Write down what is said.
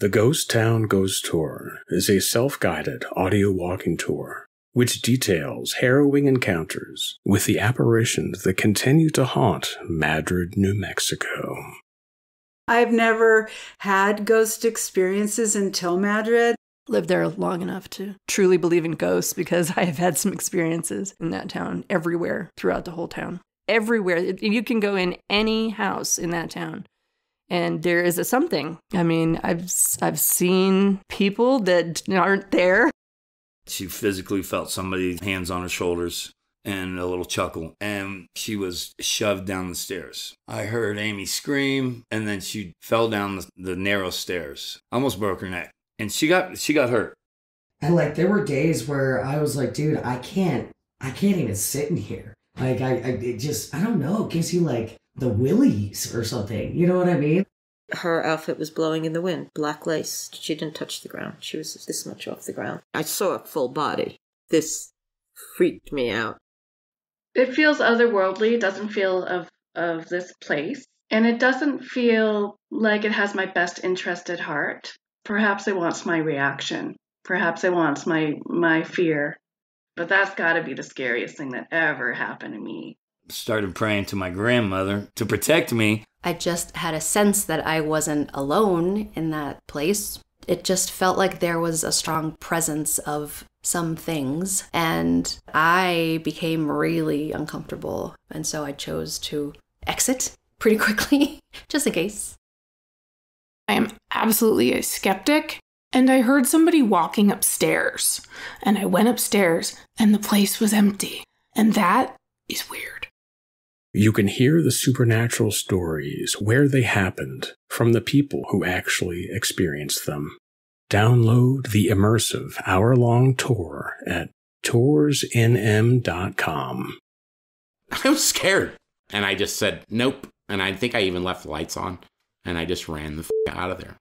The Ghost Town Ghost Tour is a self-guided audio walking tour which details harrowing encounters with the apparitions that continue to haunt Madrid, New Mexico. I've never had ghost experiences until Madrid. Lived there long enough to truly believe in ghosts because I have had some experiences in that town everywhere throughout the whole town. Everywhere. You can go in any house in that town and there is a something. I mean, I've seen people that aren't there. She physically felt somebody's hands on her shoulders and a little chuckle, and she was shoved down the stairs. I heard Amy scream, and then she fell down the narrow stairs, almost broke her neck, and she got hurt. And like there were days where I was like, dude, I can't even sit in here. Like it just, I don't know, it gives you like the willies or something. You know what I mean? Her outfit was blowing in the wind, black lace. She didn't touch the ground. She was this much off the ground. I saw a full body. This freaked me out. It feels otherworldly. It doesn't feel of this place. And it doesn't feel like it has my best interest at heart. Perhaps it wants my reaction. Perhaps it wants my fear. But that's got to be the scariest thing that ever happened to me. Started praying to my grandmother to protect me. I just had a sense that I wasn't alone in that place. It just felt like there was a strong presence of some things, and I became really uncomfortable, and so I chose to exit pretty quickly, just in case. I am absolutely a skeptic, and I heard somebody walking upstairs, and I went upstairs, and the place was empty, and that is weird. You can hear the supernatural stories where they happened from the people who actually experienced them. Download the immersive hour-long tour at toursnm.com. I was scared, and I just said, nope. And I think I even left the lights on, and I just ran the out of there.